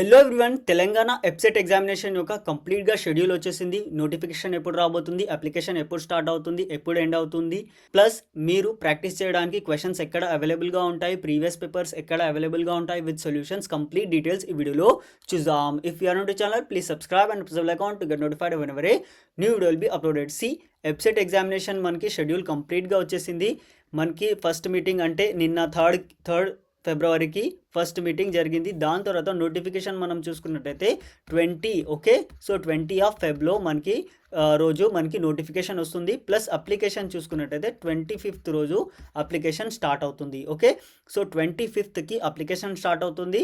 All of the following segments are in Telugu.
Hello everyone, Telangana website examination యొక్క కంప్లీట్గా షెడ్యూల్ వచ్చేసింది. నోటిఫికేషన్ ఎప్పుడు రాబోతుంది, అప్లికేషన్ ఎప్పుడు స్టార్ట్ అవుతుంది, ఎప్పుడు ఎండ్ అవుతుంది, ప్లస్ మీరు ప్రాక్టీస్ చేయడానికి క్వశ్చన్స్ ఎక్కడ అవైలబుల్గా ఉంటాయి, ప్రీవియస్ పేపర్స్ ఎక్కడ అవైలబుల్గా ఉంటాయి విత్ సొల్యూషన్స్, కంప్లీట్ డీటెయిల్స్ ఈ వీడియోలో చూద్దాం. If you are not to channel, please subscribe and press bell icon to get notified whenever a new video will be uploaded. సి వెబ్సైట్ ఎగ్జామినేషన్ మనకి షెడ్యూల్ కంప్లీట్గా వచ్చేసింది. మనకి ఫస్ట్ మీటింగ్ అంటే నిన్న థర్డ్ ఫిబ్రవరికి ఫస్ట్ మీటింగ్ జరిగింది. దాని తర్వాత నోటిఫికేషన్ మనం చూసుకున్నట్టయితే 20 ఓకే. సో 20 ఆఫ్ ఫెబ్లో మనకి రోజు మనకి నోటిఫికేషన్ వస్తుంది. ప్లస్ అప్లికేషన్ చూసుకున్నట్టయితే 25th రోజు అప్లికేషన్ స్టార్ట్ అవుతుంది. ఓకే, సో 25thకి అప్లికేషన్ స్టార్ట్ అవుతుంది.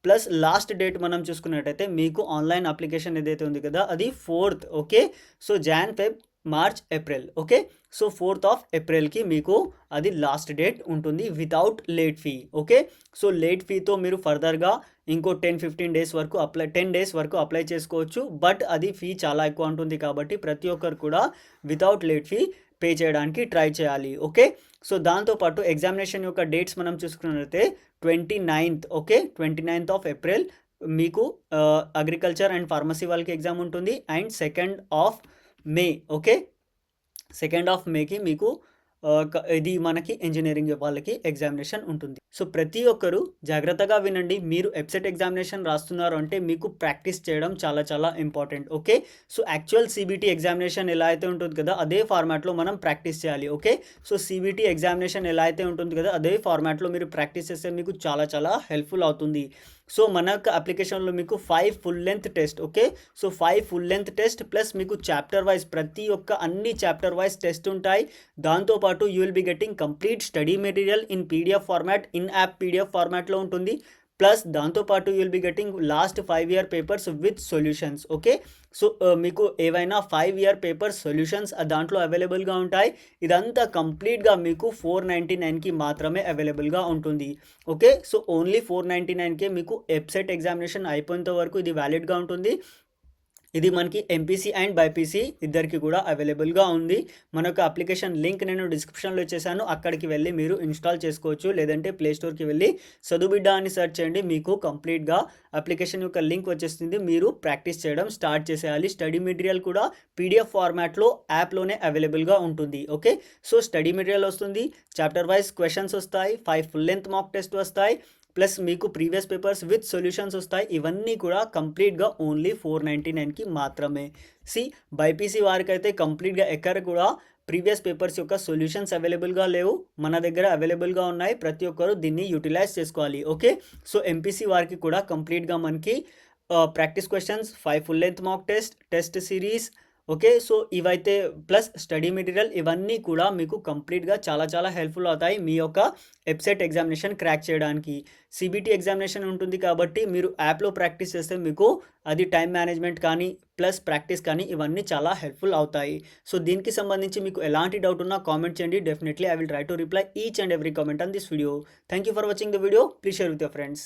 ప్లస్ లాస్ట్ డేట్ మనం చూసుకున్నట్టయితే మీకు ఆన్లైన్ అప్లికేషన్ ఏదైతే ఉంది కదా అది 4th. Okay, so Jan, Feb, March, April. Okay, so 4th of ఏప్రిల్కి మీకు అది లాస్ట్ డేట్ ఉంటుంది without late fee. Okay, so late ఫీతో మీరు ఫర్దర్గా ఇంకో 10-15 డేస్ వరకు 10 డేస్ వరకు అప్లై చేసుకోవచ్చు. బట్ అది ఫీ చాలా ఎక్కువ ఉంటుంది కాబట్టి ప్రతి ఒక్కరు కూడా వితౌట్ లేట్ ఫీ పే చేయడానికి ట్రై చేయాలి. ఓకే, సో దాంతోపాటు ఎగ్జామినేషన్ యొక్క డేట్స్ మనం చూసుకున్నట్లయితే 29th. Okay, 29th of April మీకు అగ్రికల్చర్ అండ్ ఫార్మసీ వాళ్ళకి ఎగ్జామ్ ఉంటుంది. And 2nd of May. Okay, 2nd of మేకి మీకు ఇది మనకి ఇంజనీరింగ్ వాళ్ళకి ఎగ్జామినేషన్ ఉంటుంది. సో ప్రతి ఒక్కరు జాగ్రత్తగా వినండి. మీరు వెబ్సైట్ ఎగ్జామినేషన్ రాస్తున్నారు అంటే మీకు ప్రాక్టీస్ చేయడం చాలా చాలా important. Okay, so actual CBT examination ఎలా అయితే ఉంటుంది కదా అదే ఫార్మాట్లో మనం ప్రాక్టీస్ చేయాలి. ఓకే, సో సిబిటీ ఎగ్జామినేషన్ ఎలా అయితే ఉంటుంది కదా అదే ఫార్మాట్లో మీరు ప్రాక్టీస్ చేస్తే మీకు చాలా చాలా హెల్ప్ఫుల్ అవుతుంది. సో మనకు అప్లికేషన్లో మీకు 5 full length test. Okay, so 5 full length test plus మీకు చాప్టర్ వైజ్ ప్రతి ఒక్క అన్ని చాప్టర్ వైజ్ టెస్ట్ ఉంటాయి. దాంతోపాటు you will be getting complete study material in PDF format, in app PDF ఫార్మాట్లో ఉంటుంది. ప్లస్ దాంతోపాటు you will be getting last 5 year papers with solutions. Okay, so మీకు ఏవైనా 5 year పేపర్స్ సొల్యూషన్స్ దాంట్లో అవైలబుల్గా ఉంటాయి. ఇదంతా కంప్లీట్గా మీకు 499కి మాత్రమే అవైలబుల్గా ఉంటుంది. ఓకే, సో ఓన్లీ 499కే మీకు వెబ్సైట్ ఎగ్జామినేషన్ అయిపోయేంత వరకు ఇది వ్యాలిడ్గా ఉంటుంది. ఇది మనకి ఎంపీసీ అండ్ బైపీసీ ఇద్దరికి కూడా అవైలబుల్గా ఉంది. మనకు అప్లికేషన్ లింక్ నేను డిస్క్రిప్షన్లో ఇచ్చేసాను, అక్కడికి వెళ్ళి మీరు ఇన్స్టాల్ చేసుకోవచ్చు. లేదంటే ప్లేస్టోర్కి వెళ్ళి చదువుబిడ్డ అని సెర్చ్ చేయండి, మీకు కంప్లీట్గా అప్లికేషన్ యొక్క లింక్ వచ్చేస్తుంది. మీరు ప్రాక్టీస్ చేయడం స్టార్ట్ చేసేయాలి. స్టడీ మెటీరియల్ కూడా పీడిఎఫ్ ఫార్మాట్లో యాప్లోనే అవైలబుల్గా ఉంటుంది. ఓకే, సో స్టడీ మెటీరియల్ వస్తుంది, చాప్టర్ వైజ్ క్వశ్చన్స్ వస్తాయి, 5 ఫుల్ లెంత్ మాక్ టెస్ట్ వస్తాయి, ప్లస్ మీకు ప్రీవియస్ పేపర్స్ విత్ సొల్యూషన్స్ వస్తాయి. ఇవన్నీ కూడా కంప్లీట్గా ఓన్లీ 499కి మాత్రమే. బైపీసీ వారికి అయితే కంప్లీట్గా ఎక్కడ కూడా ప్రీవియస్ పేపర్స్ యొక్క సొల్యూషన్స్ అవైలబుల్గా లేవు, మన దగ్గర అవైలబుల్గా ఉన్నాయి. ప్రతి ఒక్కరు దీన్ని యూటిలైజ్ చేసుకోవాలి. ఓకే, సో ఎంపీసీ వారికి కూడా కంప్లీట్గా మనకి practice questions, 5 full length mock test series. Okay, so ఇవైతే ప్లస్ స్టడీ మెటీరియల్ ఇవన్నీ కూడా మీకు కంప్లీట్గా చాలా చాలా హెల్ప్ఫుల్ అవుతాయి మీ యొక్క వెబ్సైట్ ఎగ్జామినేషన్ క్రాక్ చేయడానికి. సిబిటీ ఎగ్జామినేషన్ ఉంటుంది కాబట్టి మీరు యాప్లో ప్రాక్టీస్ చేస్తే మీకు అది టైం మేనేజ్మెంట్ కానీ ప్లస్ ప్రాక్టీస్ కానీ ఇవన్నీ చాలా హెల్ప్ఫుల్ అవుతాయి. సో దీనికి సంబంధించి మీకు ఎలాంటి డౌట్ ఉన్నా కామెంట్ చేయండి. Definitely I will try to reply each and every comment on this video. Thank you for watching the video. Please share with your friends.